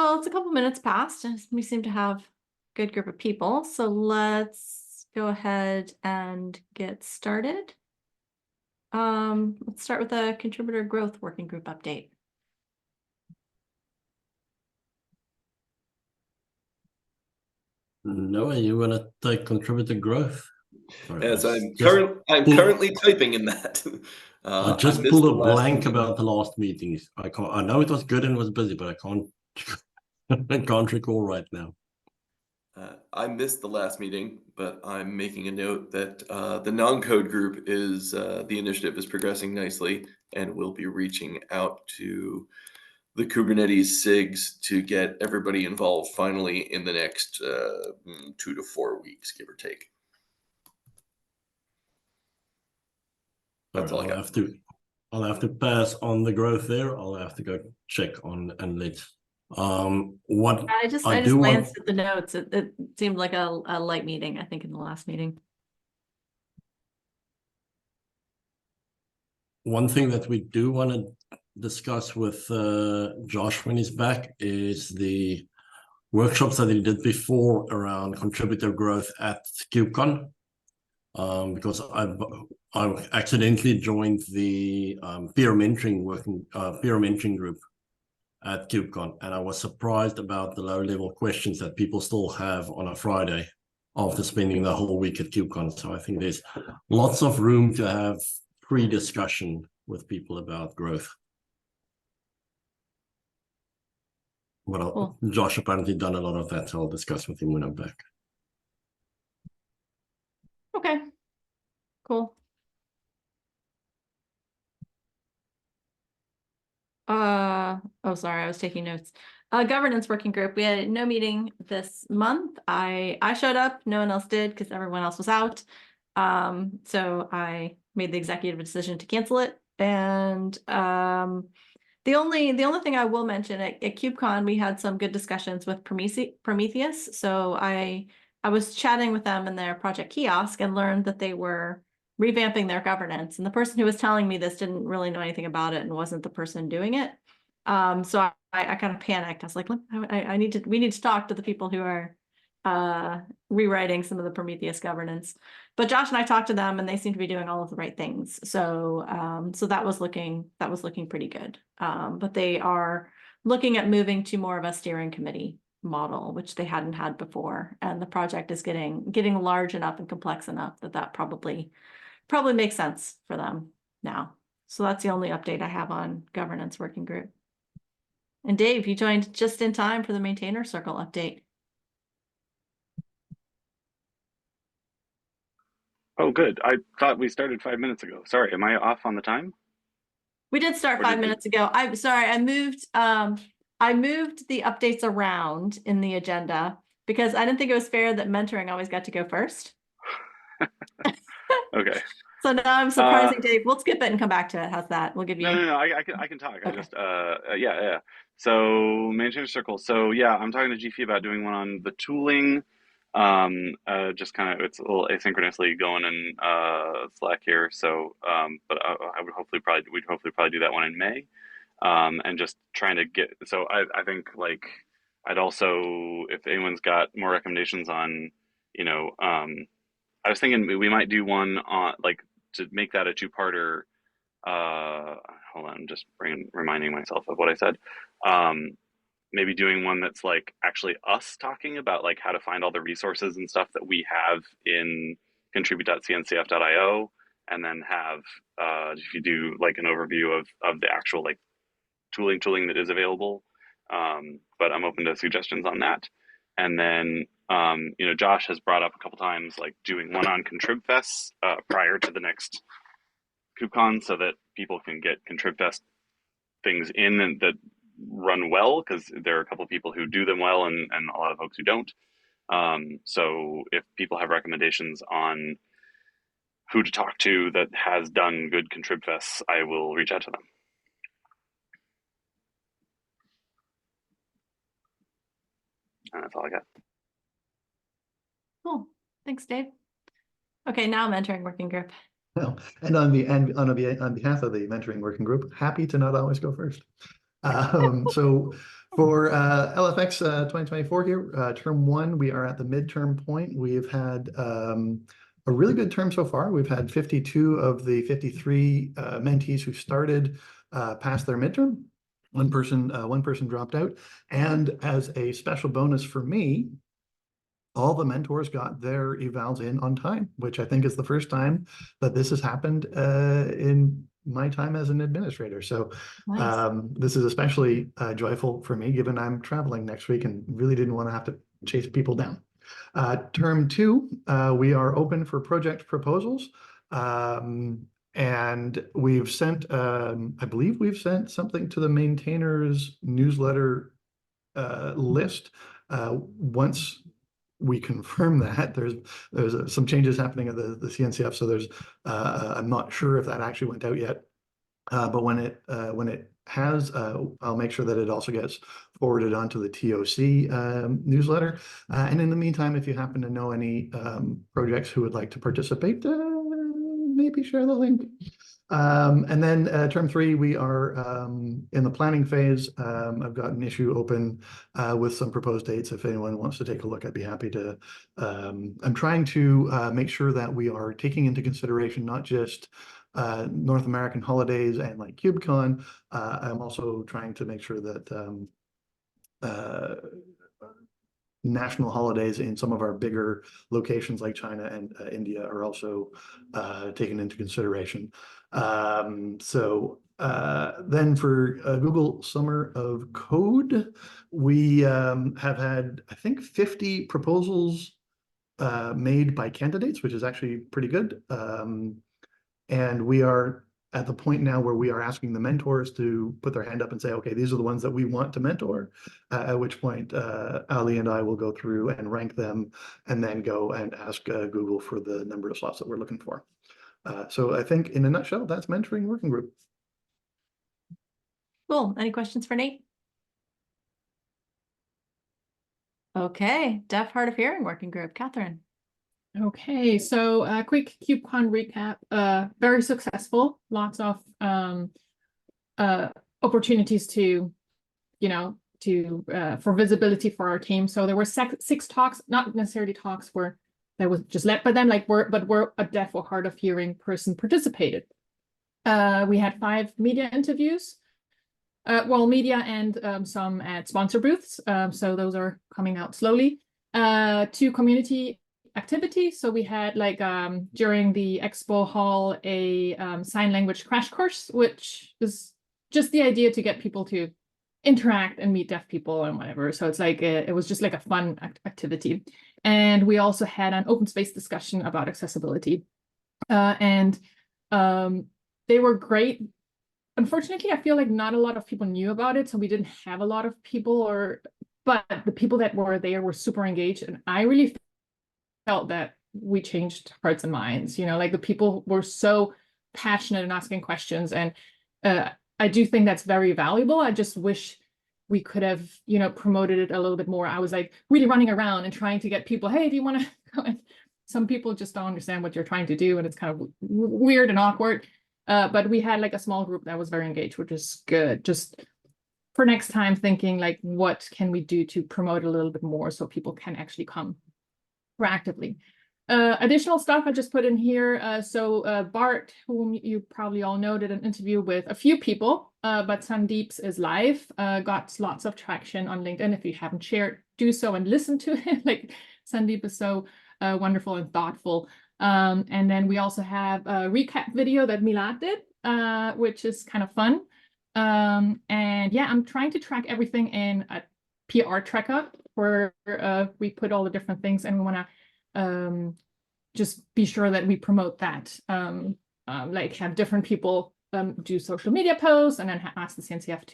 Well, it's a couple minutes past, and we seem to have a good group of people. So let's go ahead and get started. Let's start with a contributor growth working group update. Noah, you want to take contributor growth? Sorry, yes, I'm currently typing in that. I just pulled a blank about the last meetings. I know it was good and was busy, but I can't I can't recall right now. I missed the last meeting, but I'm making a note that the non-code group is the initiative is progressing nicely, and we'll be reaching out to the Kubernetes SIGs to get everybody involved finally in the next 2 to 4 weeks, give or take. That's all I got. I'll have to pass on the growth there. I'll have to go check on and let. I just glanced at the notes. It seemed like a light meeting, I think, in the last meeting. One thing that we do want to discuss with Josh when he's back is the workshops that he did before around contributor growth at KubeCon. Because I accidentally joined the peer mentoring group at KubeCon, and I was surprised about the low-level questions that people still have on a Friday after spending the whole week at KubeCon. So I think there's lots of room to have pre-discussion with people about growth. Well, cool. Josh apparently done a lot of that, so I'll discuss with him when I'm back. Okay, cool. Oh, sorry, I was taking notes. Governance working group. We had no meeting this month. I showed up, no one else did because everyone else was out. So I made the executive decision to cancel it. And the only thing I will mention at KubeCon, we had some good discussions with Prometheus. So I was chatting with them in their project kiosk and learned that they were revamping their governance. And the person who was telling me this didn't really know anything about it and wasn't the person doing it. So I kind of panicked. I was like, look, we need to talk to the people who are rewriting some of the Prometheus governance. But Josh and I talked to them and they seem to be doing all of the right things. So so that was looking pretty good. But they are looking at moving to more of a steering committee model, which they hadn't had before. And the project is getting large enough and complex enough that probably makes sense for them now. So that's the only update I have on governance working group. And Dave, you joined just in time for the maintainer circle update. Oh, good. I thought we started 5 minutes ago. Sorry, am I off on the time? We did start 5 minutes ago. I'm sorry, I moved the updates around in the agenda because I didn't think it was fair that mentoring always got to go first. Okay. So now I'm surprising Dave. We'll skip it and come back to it. How's that? We'll give you. No. I can talk. Okay. I just yeah. So maintainer circle. So yeah, I'm talking to GP about doing one on the tooling. Just kind of it's a little asynchronously going in Slack here. So but we'd hopefully probably do that one in May. And just trying to get. So I think like I'd also, if anyone's got more recommendations on, I was thinking we might do one on like to make that a two-parter. Hold on, I'm just reminding myself of what I said. Maybe doing one that's like actually us talking about like how to find all the resources and stuff that we have in contribute.cncf.io, and then have if you do like an overview of the actual like tooling that is available. But I'm open to suggestions on that. And then Josh has brought up a couple times like doing one on ContribFest prior to the next KubeCon, so that people can get ContribFest things in and that run well, because there are a couple of people who do them well and a lot of folks who don't. So if people have recommendations on who to talk to that has done good ContribFests, I will reach out to them. And that's all I got. Cool. Thanks, Dave. Okay, now mentoring working group. Well, and on behalf of the mentoring working group, happy to not always go first. So For LFX 2024 here, term one, we are at the midterm point. We've had a really good term so far. We've had 52 of the 53 mentees who started pass their midterm. One person dropped out. And as a special bonus for me, all the mentors got their evals in on time, which I think is the first time that this has happened in my time as an administrator. So Nice. this is especially joyful for me, given I'm traveling next week and really didn't want to have to chase people down. Term two, we are open for project proposals. And we've sent, I believe we've sent something to the maintainers newsletter list. Once we confirm that, there's some changes happening at the CNCF, so there's I'm not sure if that actually went out yet, but when it has, I'll make sure that it also gets forwarded onto the TOC newsletter. And in the meantime, if you happen to know any projects who would like to participate, maybe share the link. And then term three, we are in the planning phase. I've got an issue open with some proposed dates. If anyone wants to take a look, I'd be happy to. I'm trying to make sure that we are taking into consideration not just North American holidays and like KubeCon. I'm also trying to make sure that national holidays in some of our bigger locations like China and India are also taken into consideration. Then for Google Summer of Code, we have had, I think, 50 proposals made by candidates, which is actually pretty good. And we are at the point now where we are asking the mentors to put their hand up and say, okay, these are the ones that we want to mentor, at which point Ali and I will go through and rank them and then go and ask Google for the number of slots that we're looking for. So I think in a nutshell, that's mentoring working group. Cool. Any questions for Nate? Okay, deaf, hard of hearing working group. Catherine. Okay, so a quick KubeCon recap. Very successful. Lots of opportunities to, for visibility for our team. So there were 6 talks, not necessarily talks where that was just led by them, but where a deaf or hard of hearing person participated. We had 5 media interviews. Media and some at sponsor booths. So those are coming out slowly. 2 community activities. So we had during the expo hall a sign language crash course, which is just the idea to get people to interact and meet deaf people and whatever. So it's it was just like a fun activity. And we also had an open space discussion about accessibility. And they were great. Unfortunately, I feel like not a lot of people knew about it, so we didn't have a lot of people, but the people that were there were super engaged, and I really felt that we changed hearts and minds. The people were so passionate in asking questions, and I do think that's very valuable. I just wish we could have, promoted it a little bit more. I was really running around and trying to get people, hey, do you want to go? And some people just don't understand what you're trying to do, and it's kind of weird and awkward. But we had a small group that was very engaged, which is good. Just for next time, thinking what can we do to promote a little bit more so people can actually come proactively. Additional stuff I just put in here. So Bart, whom you probably all know, did an interview with a few people, but Sandeep's is live. Got lots of traction on LinkedIn. If you haven't shared, do so and listen to it. Sandeep is so wonderful and thoughtful. And then we also have a recap video that Milad did, which is kind of fun. And yeah, I'm trying to track everything in a PR tracker where we put all the different things, and we want to just be sure that we promote that. Have different people do social media posts, and then ask the CNCF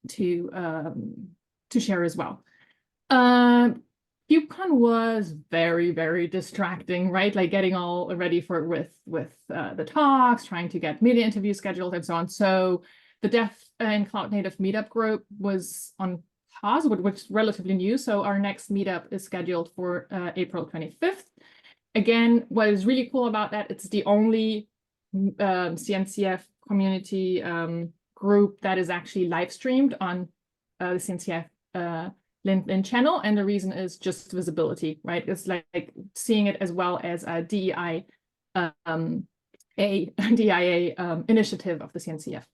to share as well. KubeCon was very, very distracting, right? Getting all ready for with the talks, trying to get media interviews scheduled and so on. So the Deaf and Cloud Native meetup group was on pause, which is relatively new. So our next meetup is scheduled for April 25th. Again, what is really cool about that, it's the only CNCF community group that is actually live streamed on the CNCF LinkedIn channel, and the reason is just visibility, right? It's like seeing it as well as a DEIA initiative of the CNCF.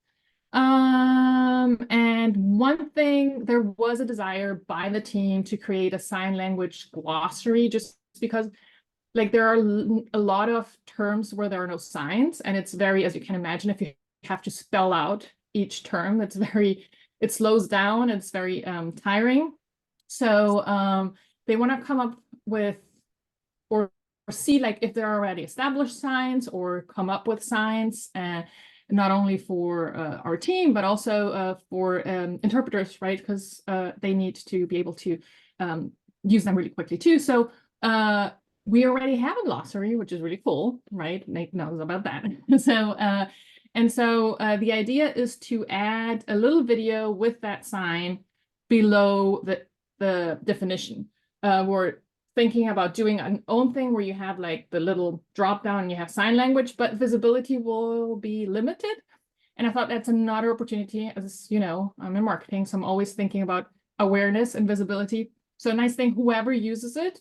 And one thing, there was a desire by the team to create a sign language glossary, just because like there are a lot of terms where there are no signs, and it's very, as you can imagine, if you have to spell out each term, it slows down, it's very tiring. So they want to come up with or see like if there are already established signs, or come up with signs, and not only for our team, but also for interpreters, right? Because they need to be able to use them really quickly too. So we already have a glossary, which is really cool, right? Nate knows about that. So the idea is to add a little video with that sign below the definition. We're thinking about doing an own thing where you have like the little drop down and you have sign language, but visibility will be limited. And I thought that's another opportunity. As you know, I'm in marketing, so I'm always thinking about awareness and visibility. So a nice thing, whoever uses it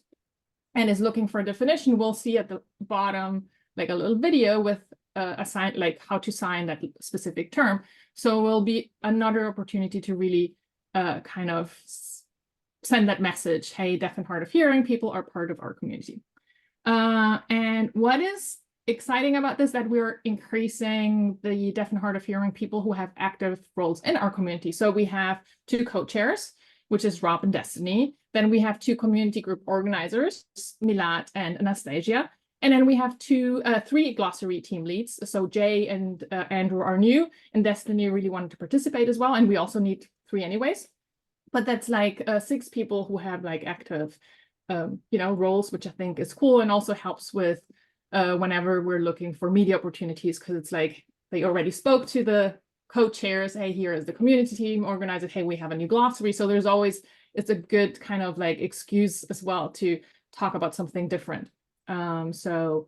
and is looking for a definition will see at the bottom like a little video with a sign, like how to sign that specific term. So it will be another opportunity to really kind of send that message, hey, deaf and hard of hearing people are part of our community. And what is exciting about this, that we're increasing the deaf and hard of hearing people who have active roles in our community. So we have 2 co-chairs, which is Rob and Destiny. Then we have 2 community group organizers, Milad and Anastasia. And then we have 3 glossary team leads. So Jay and Andrew are new, and Destiny really wanted to participate as well. And we also need 3 anyways. But that's like 6 people who have like active, roles, which I think is cool, and also helps with whenever we're looking for media opportunities, because it's like they already spoke to the co-chairs. Hey, here is the community team organizer. Hey, we have a new glossary. So there's always, it's a good kind of like excuse as well to talk about something different. So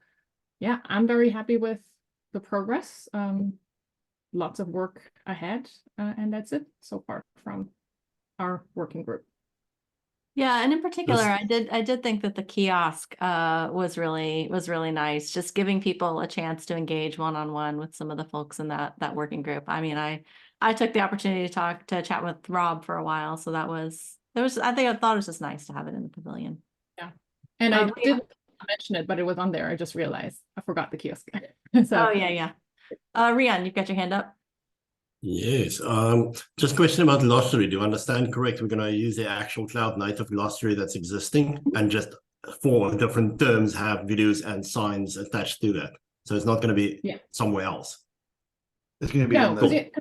yeah, I'm very happy with the progress. Lots of work ahead, and that's it so far from our working group. Yeah, and in particular, This- I did think that the kiosk was really nice, just giving people a chance to engage one-on-one with some of the folks in that working group. I mean, I took the opportunity to chat with Rob for a while, so I thought it was just nice to have it in the pavilion. Yeah, and I Yeah. didn't mention it, but it was on there. I just realized I forgot the kiosk. Oh yeah. Rian, you've got your hand up. Yes. Just a question about glossary. Do you understand correct? We're going to use the actual cloud native glossary that's existing, and just 4 different terms have videos and signs attached to that. So it's not going to be somewhere else. It's going to be No, in the,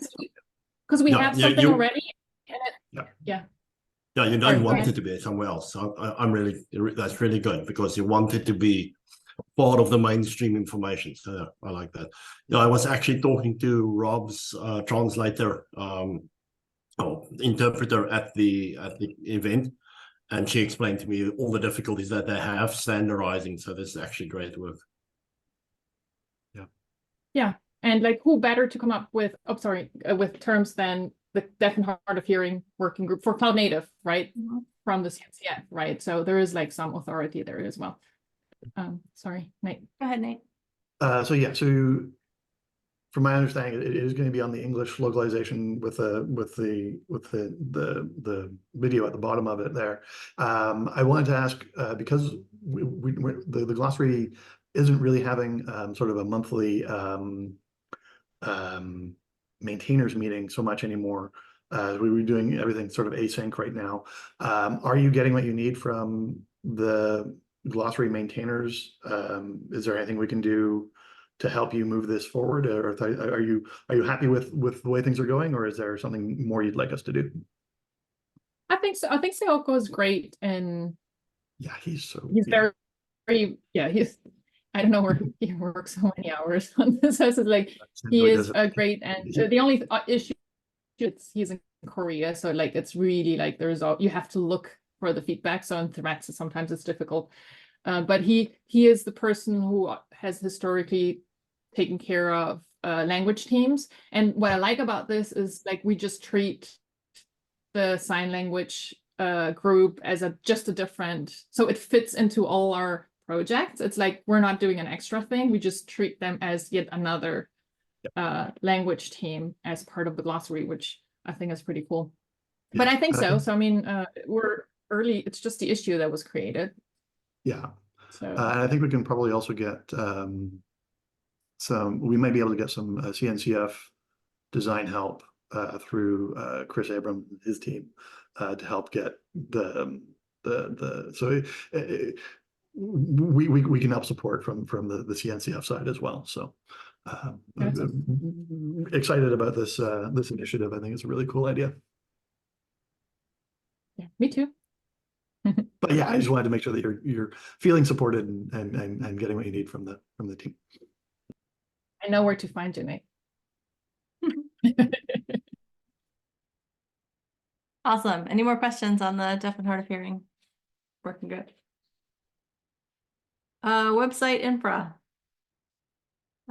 because we Yeah, have you- something you- already. Yeah, you don't Sorry, want go it to be somewhere else. So that's really good, because you want it to be part of the mainstream information. So I like that. Yeah, I was actually talking to Rob's translator, interpreter at the event, and she explained to me all the difficulties that they have standardizing. So this is actually great work. Yeah, and like who better to come up with, with terms than the deaf and hard of hearing working group for cloud native, right? From the CNCF, right? So there is like some authority there as well. Sorry, Nate. Go ahead, Nate. so yeah, so from my understanding, it is going to be on the English localization with the video at the bottom of it there. I wanted to ask, because the glossary isn't really having sort of a monthly maintainers meeting so much anymore. We were doing everything sort of async right now. Are you getting what you need from the glossary maintainers? Is there anything we can do to help you move this forward, or are you happy with the way things are going, or is there something more you'd like us to do? I think so. I think Sayoko is great, and Yeah, he's very he's, I don't know where he works so many hours on this. So it's like he is great, and the only issue is he's in Korea, so like it's really like you have to look for the feedback. So in threats, sometimes it's difficult. But he is the person who has historically taken care of language teams. And what I like about this is like we just treat the sign language group as just a different, so it fits into all our projects. It's like we're not doing an extra thing. We just treat them as yet another language team as part of the glossary, which I think is pretty cool. But Yeah, I think and so. So I mean, we're early. It's just the issue that was created. Yeah, So and I think we can probably also get we may be able to get some CNCF design help through Chris Abram, his team, to help get so we can help support from the CNCF side as well. So excited about this this initiative. I think it's a really cool idea. yeah, me too. But yeah, I just wanted to make sure that you're feeling supported and getting what you need from the team. I know where to find you, Nate. Awesome. Any more questions on the deaf and hard of hearing working group? Website infra.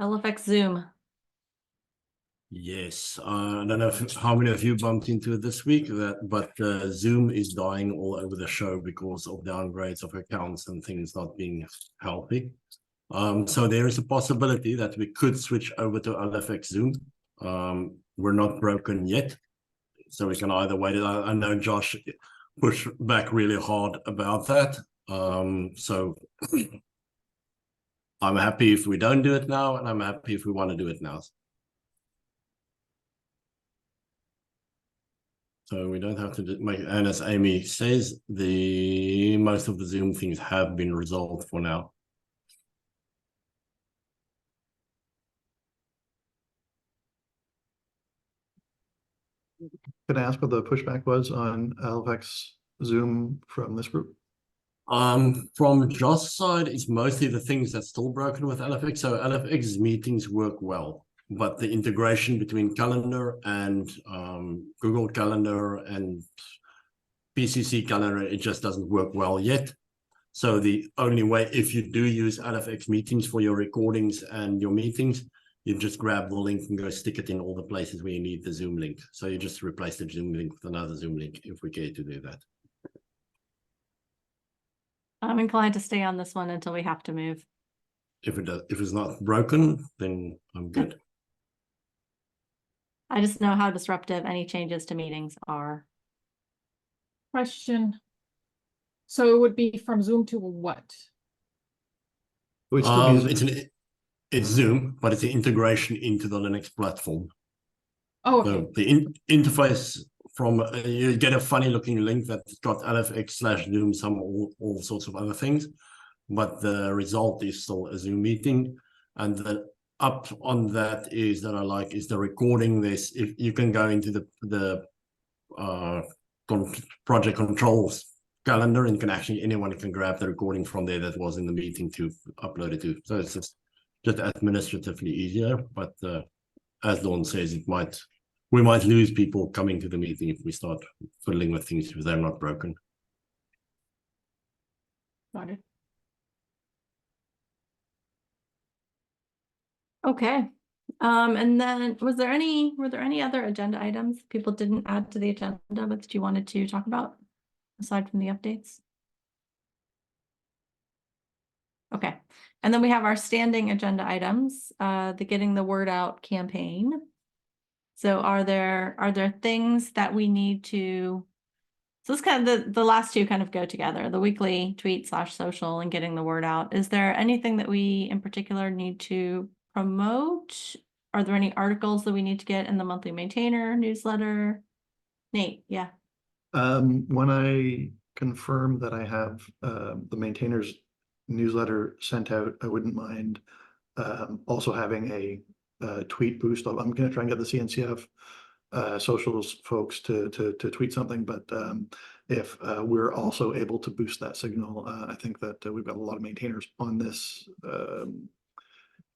LFX Zoom. Yes, I don't know how many of you bumped into it this week, but Zoom is dying all over the show because of downgrades of accounts and things not being healthy. So there is a possibility that we could switch over to LFX Zoom. We're not broken yet, so we can either wait. I know Josh pushed back really hard about that. So I'm happy if we don't do it now, and I'm happy if we want to do it now. So we don't have to make, and as Amy says, most of the Zoom things have been resolved for now. Can I ask what the pushback was on LFX Zoom from this group? From Josh's side, it's mostly the things that's still broken with LFX. So LFX meetings work well, but the integration between Calendar and Google Calendar and PCC Calendar, it just doesn't work well yet. So the only way, if you do use LFX meetings for your recordings and your meetings, you just grab the link and go stick it in all the places where you need the Zoom link. So you just replace the Zoom link with another Zoom link if we care to do that. I'm inclined to stay on this one until we have to move. If it's not broken, then I'm good. I just know how disruptive any changes to meetings are. Question. So it would be from Zoom to what? Would still be It's Zoom, but it's an integration into the Linux platform. Oh, okay. So the interface from you get a funny looking link that's got LFX/Zoom, some all sorts of other things, but the result is still a Zoom meeting. And the up on that is that I like is the recording. This if you can go into the project controls calendar and can actually anyone can grab the recording from there that was in the meeting to upload it to. So it's just administratively easier, but as Dawn says, we might lose people coming to the meeting if we start fiddling with things if they're not broken. Got it. Okay. And then were there any other agenda items people didn't add to the agenda that you wanted to talk about aside from the updates? Okay. And then we have our standing agenda items, the Getting the Word Out campaign. So are there things that we need to, so it's kind of the last two kind of go together, the weekly tweet/social and getting the word out. Is there anything that we in particular need to promote? Are there any articles that we need to get in the monthly maintainer newsletter? Nate, yeah. When I confirm that I have the maintainers newsletter sent out, I wouldn't mind also having a tweet boost. I'm going to try and get the CNCF socials folks to tweet something, but if we're also able to boost that signal, I think that we've got a lot of maintainers on this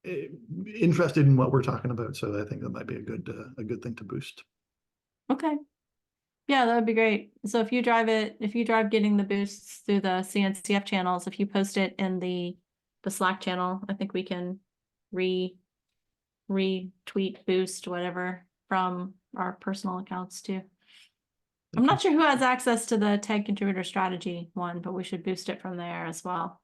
interested in what we're talking about. So I think that might be a good thing to boost. Okay. Yeah, that would be great. So if you drive getting the boosts through the CNCF channels, if you post it in the Slack channel, I think we can retweet, boost, whatever from our personal accounts too. I'm not sure who has access to the tag contributor strategy one, but we should boost it from there as well.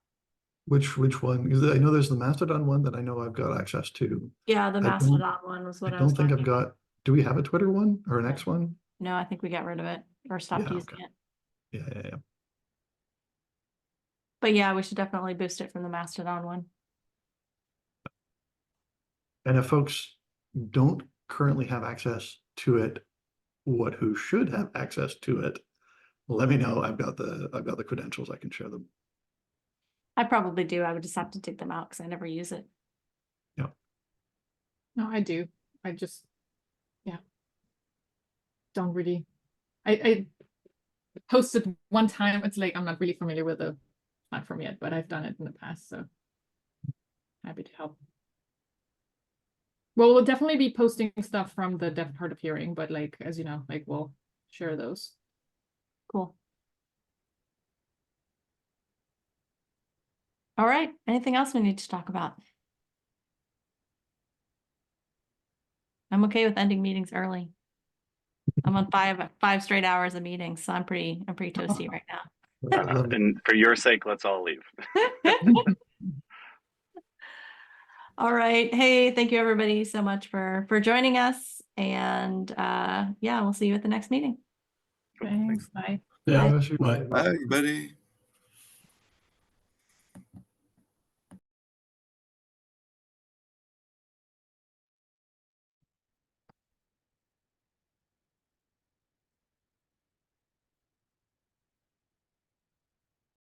Which one? Because I know there's the Mastodon one that I know I've got access to. Yeah, the I don't- Mastodon one was I what I was don't think I've talking about. got, do we have a Twitter one or an X one? No, I think we got rid of it or stopped Yeah, using okay. it. Yeah. But yeah, we should definitely boost it from the Mastodon one. And if folks don't currently have access to it, who should have access to it, let me know. I've got the credentials. I can share them. I probably do. I would just have to take them out because I never use it. No, I do. I just, yeah. Don't really. I posted one time. It's like I'm not really familiar with the platform yet, but I've done it in the past, so happy to help. Well, we'll definitely be posting stuff from the Deaf Hard of Hearing, but like, as you know, like we'll share those. Cool. All right. Anything else we need to talk about? I'm okay with ending meetings early. I'm on five straight hours of meetings, so I'm pretty toasty right now. And for your sake, let's all leave. All right. Hey, thank you everybody so much for joining us. And yeah, we'll see you at the next meeting. Thanks. Bye. Yeah, Yeah, right. Bye, everybody.